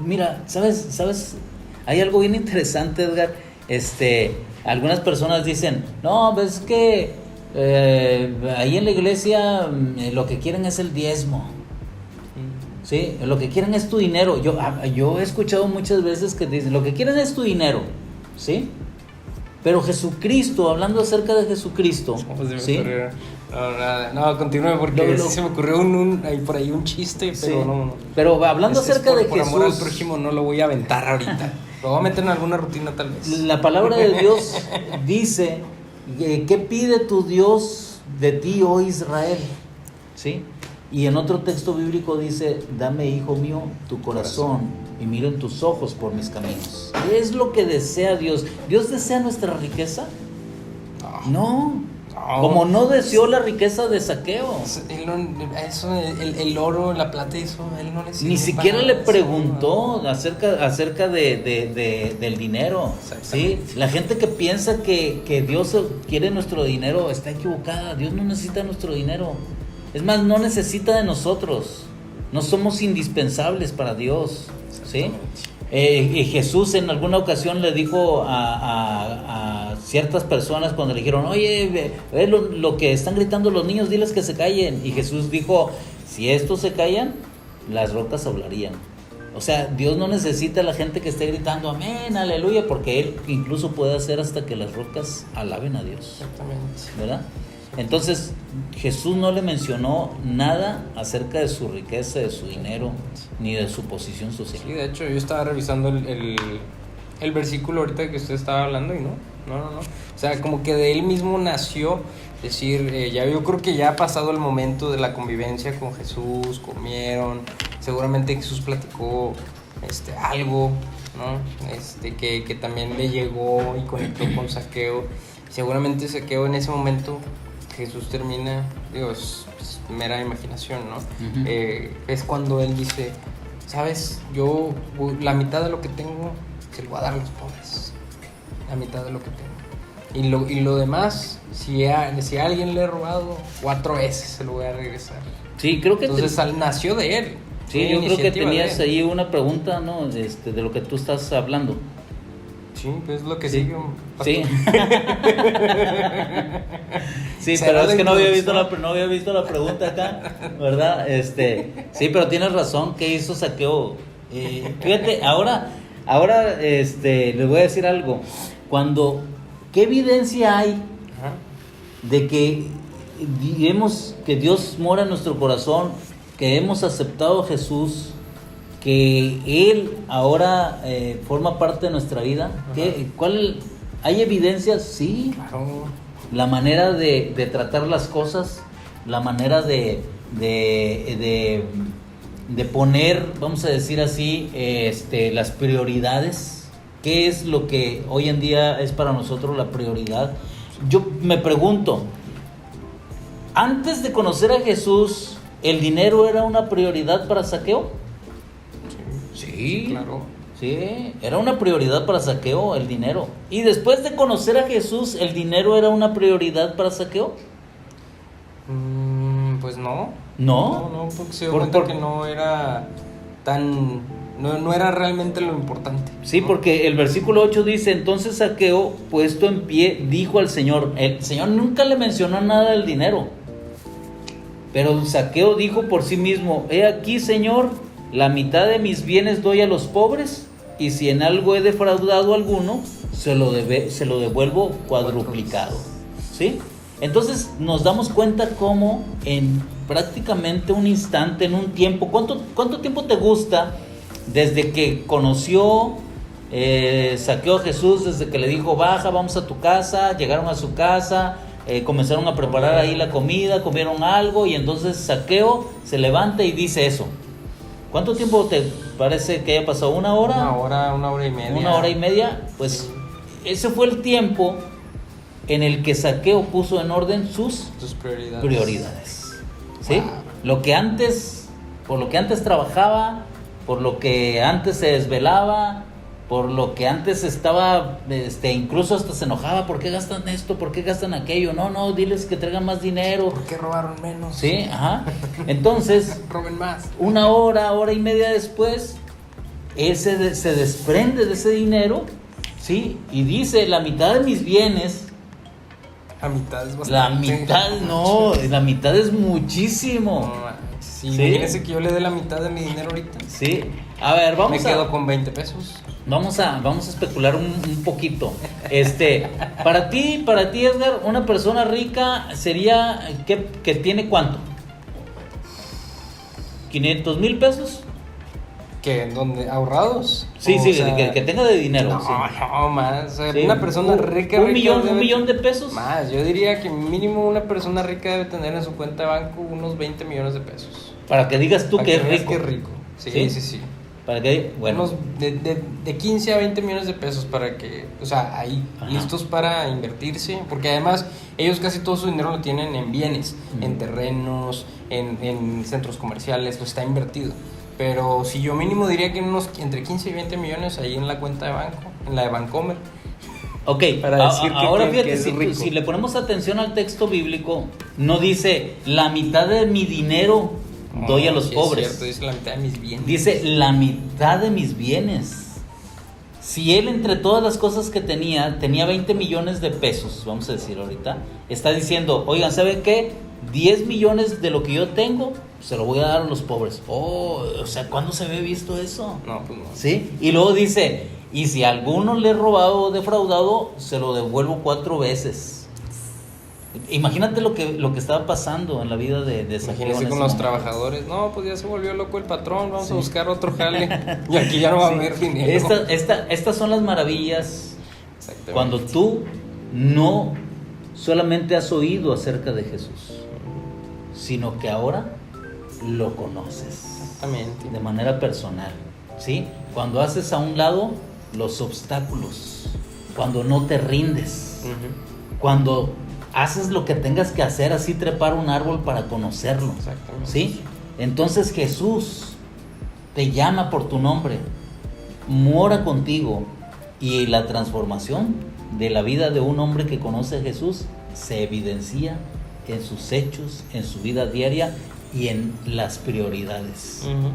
Speaker 2: Mira, ¿sabes? Hay algo bien interesante, Edgar. Algunas personas dicen, no, pues es que ahí en la iglesia lo que quieren es el diezmo. Sí, lo que quieren es tu dinero. Yo he escuchado muchas veces que dicen, lo que quieren es tu dinero, ¿sí? Pero Jesucristo, hablando acerca de Jesucristo,
Speaker 1: Somos de
Speaker 2: ¿sí?
Speaker 1: Victoria. No, nada, no, continúe porque sí se me ocurrió ahí por ahí un chiste, pero
Speaker 2: Sí.
Speaker 1: no.
Speaker 2: Pero hablando acerca de
Speaker 1: por
Speaker 2: Jesús,
Speaker 1: amor al prójimo no lo voy a aventar ahorita. Lo voy a meter en alguna rutina tal vez.
Speaker 2: la palabra de Dios dice, ¿qué pide tu Dios de ti, oh Israel? ¿Sí? Y en otro texto bíblico dice, dame, hijo mío, tu corazón y miro en tus ojos por mis caminos. ¿Qué es lo que desea Dios? ¿Dios desea nuestra riqueza? No. Como no deseó la riqueza de Saqueo.
Speaker 1: El oro, la plata, eso, él no le sirve.
Speaker 2: Ni siquiera
Speaker 1: para
Speaker 2: le
Speaker 1: nada,
Speaker 2: preguntó acerca del dinero. ¿Sí? La gente que piensa que Dios quiere nuestro dinero está equivocada. Dios no necesita nuestro dinero. Es más, no necesita de nosotros. No somos indispensables para Dios. ¿Sí? Jesús en alguna ocasión le dijo a ciertas personas cuando le dijeron, oye, ve lo que están gritando los niños, diles que se callen. Y Jesús dijo, si estos se callan, las rocas hablarían. O sea, Dios no necesita a la gente que esté gritando amén, aleluya, porque Él incluso puede hacer hasta que las rocas alaben a Dios.
Speaker 1: Exactamente.
Speaker 2: ¿Verdad? Entonces, Jesús no le mencionó nada acerca de su riqueza, de su dinero, ni de su posición social.
Speaker 1: Sí, de hecho, yo estaba revisando el versículo ahorita que usted estaba hablando y no. O sea, como que de él mismo nació decir, yo creo que ya ha pasado el momento de la convivencia con Jesús, comieron, seguramente Jesús platicó algo, ¿no? Que también le llegó y conectó con Saqueo. Seguramente Saqueo en ese momento Jesús termina, es mera imaginación, ¿no?
Speaker 2: Uh-huh.
Speaker 1: Es cuando él dice, ¿sabes? Yo la mitad de lo que tengo se lo voy a dar a los pobres. La mitad de lo que tengo. Y lo demás, si a alguien le he robado, 4 veces se lo voy a regresar.
Speaker 2: Sí, creo que
Speaker 1: entonces nació de él.
Speaker 2: Sí, yo creo que tenías ahí una pregunta, ¿no? De lo que tú estás hablando.
Speaker 1: Sí, es lo que
Speaker 2: sí.
Speaker 1: sigue.
Speaker 2: Sí. Sí, pero es que no había visto la pregunta acá, ¿verdad? Sí, pero tienes razón, ¿qué hizo Saqueo? Fíjate, ahora les voy a decir algo. ¿Qué evidencia hay de que digamos que Dios mora en nuestro corazón, que hemos aceptado a Jesús, que Él ahora forma parte de nuestra vida? ¿Hay evidencia? Sí.
Speaker 1: Claro.
Speaker 2: La manera de tratar las cosas, la manera de poner, vamos a decir así, las prioridades. ¿Qué es lo que hoy en día es para nosotros la prioridad? Yo me pregunto, antes de conocer a Jesús, ¿el dinero era una prioridad para Saqueo? Sí,
Speaker 1: claro.
Speaker 2: Sí, era una prioridad para Saqueo el dinero. Y después de conocer a Jesús, ¿el dinero era una prioridad para Saqueo?
Speaker 1: Pues no.
Speaker 2: ¿No?
Speaker 1: No, porque se dio cuenta que no era tan... No era realmente lo importante.
Speaker 2: Sí, ¿no? Porque el versículo 8 dice, entonces Saqueo, puesto en pie, dijo al Señor. El Señor nunca le mencionó nada del dinero. Pero Saqueo dijo por sí mismo, he aquí, Señor, la mitad de mis bienes doy a los pobres, y si en algo he defraudado a alguno, se lo devuelvo cuadruplicado. ¿Sí? Entonces nos damos cuenta cómo en prácticamente un instante, en un tiempo, ¿cuánto tiempo te gusta desde que conoció Saqueo a Jesús, desde que le dijo, baja, vamos a tu casa? Llegaron a su casa, comenzaron a preparar ahí la comida, comieron algo, y entonces Saqueo se levanta y dice eso. ¿Cuánto tiempo te parece que haya pasado? ¿1 hora?
Speaker 1: 1 hora y media.
Speaker 2: 1 hora y media. Pues ese fue el tiempo en el que Saqueo puso en orden sus prioridades. ¿Sí? Wow. Por lo que antes trabajaba, por lo que antes se desvelaba, por lo que antes estaba, incluso hasta se enojaba, ¿por qué gastan esto? ¿Por qué gastan aquello? No, diles que traigan más dinero.
Speaker 1: ¿Por qué robaron menos?
Speaker 2: Sí, ajá. Entonces,
Speaker 1: roben más.
Speaker 2: 1 hora y media después, él se desprende de ese dinero, ¿sí? Y dice, la mitad de mis bienes.
Speaker 1: La mitad es bastante.
Speaker 2: La mitad es muchísimo.
Speaker 1: No, Sí,
Speaker 2: ¿Sí?
Speaker 1: imagínense que yo le dé la mitad de mi dinero ahorita.
Speaker 2: Sí. A ver,
Speaker 1: Me quedo con 20 pesos.
Speaker 2: Vamos a especular un poquito. Para ti, Edgar, una persona rica sería que tiene ¿cuánto? ¿500,000 pesos?
Speaker 1: ¿Qué? ¿Dónde? ¿Ahorrados?
Speaker 2: Sí,
Speaker 1: O
Speaker 2: sí,
Speaker 1: sea,
Speaker 2: que tenga de dinero.
Speaker 1: No,
Speaker 2: sí.
Speaker 1: no, más. O sea,
Speaker 2: Sí.
Speaker 1: una persona rica,
Speaker 2: ¿Un
Speaker 1: rica
Speaker 2: millón,
Speaker 1: debe-
Speaker 2: un millón de pesos?
Speaker 1: Más, yo diría que mínimo una persona rica debe tener en su cuenta de banco unos 20 millones de pesos.
Speaker 2: Para que digas tú
Speaker 1: Para
Speaker 2: que es
Speaker 1: veas
Speaker 2: rico.
Speaker 1: que es rico. Sí,
Speaker 2: ¿Sí?
Speaker 1: sí, sí.
Speaker 2: Para que, bueno,
Speaker 1: Unos de 15 a 20 millones de pesos para que, o sea, ahí
Speaker 2: Ajá.
Speaker 1: listos para invertirse, porque además ellos casi todo su dinero lo tienen en bienes, en terrenos, en centros comerciales, pues está invertido. Pero si yo mínimo diría que unos entre 15 y 20 millones ahí en la cuenta de banco, en la de Bancomer.
Speaker 2: ok,
Speaker 1: para decir que-
Speaker 2: ahora
Speaker 1: que
Speaker 2: fíjate,
Speaker 1: es rico.
Speaker 2: si le ponemos atención al texto bíblico, no dice la mitad de mi dinero doy a los
Speaker 1: Sí,
Speaker 2: pobres.
Speaker 1: Es cierto, dice la mitad de mis bienes.
Speaker 2: Dice la mitad de mis bienes. Si él entre todas las cosas que tenía 20 millones de pesos, vamos a decir ahorita, está diciendo, oigan, ¿saben qué? 10 millones de lo que yo tengo, se lo voy a dar a los pobres. Oh, o sea, ¿cuándo se había visto eso?
Speaker 1: No, pues no.
Speaker 2: ¿Sí? Y luego dice, y si a alguno le he robado o defraudado, se lo devuelvo 4 veces. Imagínate lo que estaba pasando en la vida de Saqueo.
Speaker 1: Imagínense
Speaker 2: en
Speaker 1: con
Speaker 2: ese
Speaker 1: los
Speaker 2: momento.
Speaker 1: trabajadores. No, pues ya se volvió loco el patrón, vamos
Speaker 2: Sí.
Speaker 1: a buscar otro jale. Y aquí ya no va a haber dinero.
Speaker 2: Estas son las maravillas
Speaker 1: Exactamente.
Speaker 2: cuando tú no solamente has oído acerca de Jesús, sino que ahora lo conoces
Speaker 1: Exactamente.
Speaker 2: de manera personal, ¿sí? Cuando haces a un lado los obstáculos, cuando no te rindes,
Speaker 1: Ujú.
Speaker 2: cuando haces lo que tengas que hacer, así trepar un árbol para conocerlo,
Speaker 1: Exactamente.
Speaker 2: ¿sí? Entonces Jesús te llama por tu nombre, mora contigo, y la transformación de la vida de un hombre que conoce a Jesús se evidencia en sus hechos, en su vida diaria y en las prioridades.
Speaker 1: Ujú.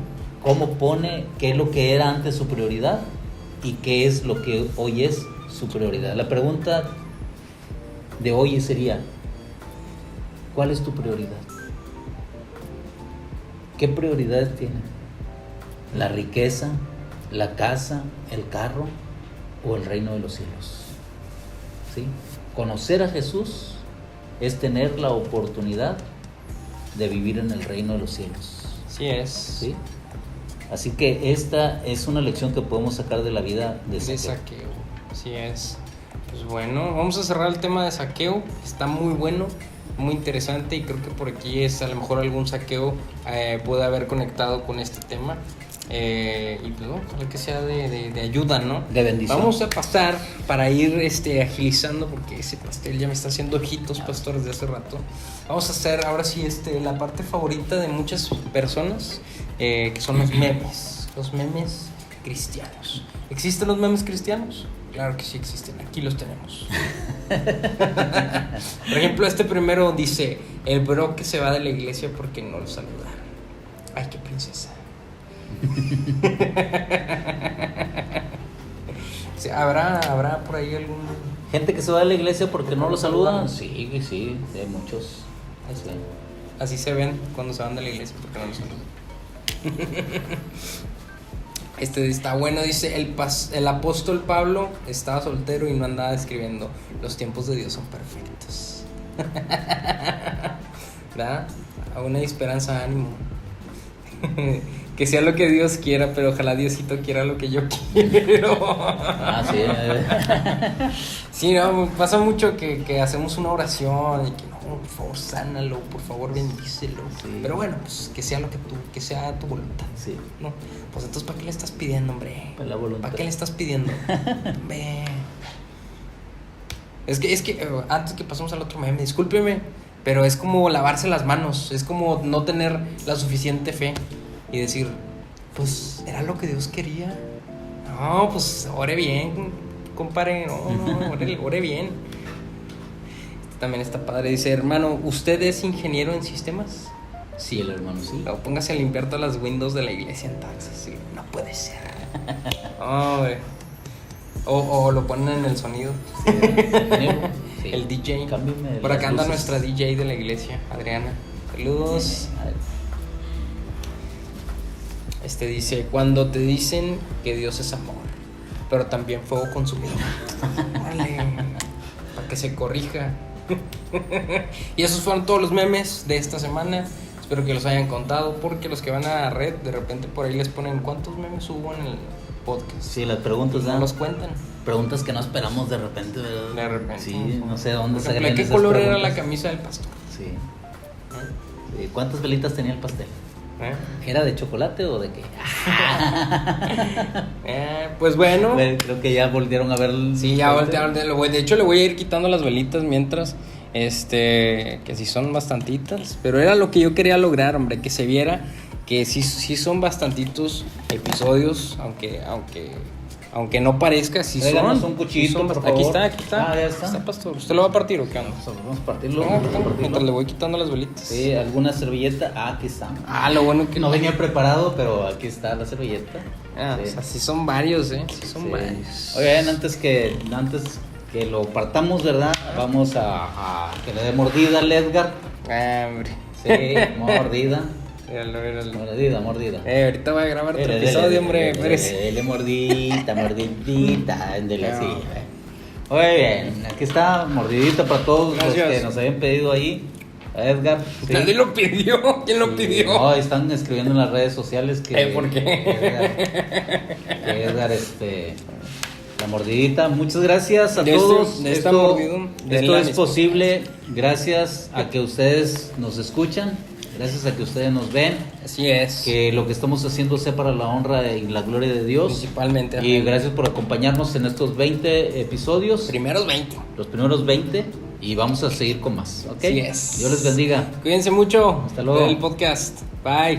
Speaker 2: Cómo pone qué es lo que era antes su prioridad y qué es lo que hoy es su prioridad. La pregunta de hoy sería, ¿cuál es tu prioridad? ¿Qué prioridades tienes? ¿La riqueza, la casa, el carro o el reino de los cielos? ¿Sí? Conocer a Jesús es tener la oportunidad de vivir en el reino de los cielos.
Speaker 1: Sí es.
Speaker 2: ¿Sí? Así que esta es una lección que podemos sacar de la vida de
Speaker 1: De
Speaker 2: Saqueo.
Speaker 1: saqueo. Así es. Pues bueno, vamos a cerrar el tema de saqueo. Está muy bueno, muy interesante, y creo que por aquí es a lo mejor algún saqueo puede haber conectado con este tema. Y pues bueno, ojalá que sea de ayuda, ¿no?
Speaker 2: De bendición.
Speaker 1: Vamos a pasar para ir agilizando, porque ese pastel ya me está haciendo ojitos, pastores, de hace rato. Vamos a hacer ahora sí la parte favorita de muchas personas, que son los memes cristianos. ¿Existen los memes cristianos? Claro que sí existen, aquí los tenemos. Por ejemplo, este primero dice: el bro que se va de la iglesia porque no lo saludaron. Ay, qué princesa. O sea, ¿habrá por ahí algún...?
Speaker 2: Gente que se va de la iglesia porque no lo saludan. Sí, sí, hay muchos. Sí.
Speaker 1: Así se ven cuando se van de la iglesia porque no lo saludan. Este está bueno, dice: el apóstol Pablo estaba soltero y no andaba escribiendo. Los tiempos de Dios son perfectos. ¿Verdad? Aún hay esperanza, ánimo. Que sea lo que Dios quiera, pero ojalá Diosito quiera lo que yo quiero.
Speaker 2: Ah, sí.
Speaker 1: Sí, no, pasa mucho que hacemos una oración y que no, por favor, sánalo, por favor, bendícelo.
Speaker 2: Sí.
Speaker 1: Pero bueno, pues que sea que sea tu voluntad.
Speaker 2: Sí.
Speaker 1: No, pues entonces, ¿para qué le estás pidiendo, hombre?
Speaker 2: Pues la voluntad.
Speaker 1: ¿Para qué le estás pidiendo? Ve. Es que antes que pasemos al otro meme, discúlpeme, pero es como lavarse las manos, es como no tener la suficiente fe y decir, pues, ¿era lo que Dios quería? No, pues, ore bien, compadre, ore bien. Este también está padre, dice: hermano, ¿usted es ingeniero en sistemas?
Speaker 2: Sí, el hermano, sí.
Speaker 1: Luego póngase a limpiar todas las windows de la iglesia entonces. Sí, no puede ser. Hombre. O lo ponen en el sonido.
Speaker 2: Sí.
Speaker 1: El DJ.
Speaker 2: Cámbiame
Speaker 1: Por
Speaker 2: las
Speaker 1: acá anda
Speaker 2: luces.
Speaker 1: nuestra DJ de la iglesia, Adriana. Saludos. Dice, cuando te dicen que Dios es amor, pero también fuego consumidor. Órale, para que se corrija. Y esos fueron todos los memes de esta semana. Espero que los hayan contado, porque los que van a la red, de repente por ahí les ponen cuántos memes hubo en el podcast.
Speaker 2: Sí, las preguntas,
Speaker 1: No los cuentan.
Speaker 2: Preguntas que no esperamos de repente, ¿verdad?
Speaker 1: De repente.
Speaker 2: Sí, no sé de dónde
Speaker 1: Por ejemplo,
Speaker 2: salen
Speaker 1: ¿qué
Speaker 2: esas
Speaker 1: color era
Speaker 2: preguntas.
Speaker 1: la camisa del pastor?
Speaker 2: Sí. Sí, ¿cuántas velitas tenía el pastel?
Speaker 1: ¿Eh?
Speaker 2: ¿Era de chocolate o de qué?
Speaker 1: Pues bueno.
Speaker 2: Creo que ya volvieron a ver el
Speaker 1: Sí, ya
Speaker 2: pastel.
Speaker 1: voltearon. De hecho, le voy a ir quitando las velitas mientras. Que sí son bastantitas. Pero era lo que yo quería lograr, hombre. Que se viera que sí son bastantitos episodios. Aunque no parezca, sí
Speaker 2: Tráiganos
Speaker 1: son.
Speaker 2: un cuchillito,
Speaker 1: sí son
Speaker 2: por
Speaker 1: Aquí
Speaker 2: favor.
Speaker 1: está.
Speaker 2: Ah, ya está.
Speaker 1: Pastor. ¿Usted lo va a partir o qué onda?
Speaker 2: Vamos a partirlo.
Speaker 1: No,
Speaker 2: vamos a partirlo.
Speaker 1: mientras le voy quitando las velitas.
Speaker 2: Sí, alguna servilleta. Ah, aquí está.
Speaker 1: Lo bueno que
Speaker 2: No venía preparado, pero aquí está la servilleta.
Speaker 1: O sea, sí son varios, Sí son
Speaker 2: Sí.
Speaker 1: varios.
Speaker 2: Oigan, antes que lo partamos, ¿verdad? Vamos a que le dé mordida al Edgar.
Speaker 1: Hombre.
Speaker 2: Sí, mordida.
Speaker 1: Míralo.
Speaker 2: Mordida.
Speaker 1: Ahorita voy a grabar otro episodio, hombre. Espérese.
Speaker 2: Dele mordidita, ándele así. Muy bien, aquí está, mordidita para todos
Speaker 1: Gracias.
Speaker 2: los que nos habían pedido ahí. A Edgar. sí.
Speaker 1: Nadie lo pidió. ¿Quién lo
Speaker 2: Sí,
Speaker 1: pidió?
Speaker 2: No, están escribiendo en las redes sociales que.
Speaker 1: ¿Por qué?
Speaker 2: Que Edgar, la mordidita. Muchas gracias a
Speaker 1: De
Speaker 2: todos.
Speaker 1: esta
Speaker 2: Esto
Speaker 1: mordidón,
Speaker 2: esto
Speaker 1: denla
Speaker 2: es
Speaker 1: mis
Speaker 2: posible gracias a que ustedes nos escuchan, gracias a que ustedes nos ven,
Speaker 1: Así es.
Speaker 2: que lo que estamos haciendo sea para la honra y la gloria de Dios.
Speaker 1: Principalmente.
Speaker 2: Y
Speaker 1: amén.
Speaker 2: gracias por acompañarnos en estos 20 episodios,
Speaker 1: Primeros 20.
Speaker 2: los primeros 20, y vamos a seguir con más. ¿Ok?
Speaker 1: Así es.
Speaker 2: Dios les bendiga.
Speaker 1: Cuídense mucho.
Speaker 2: Hasta luego.
Speaker 1: Del podcast. Bye.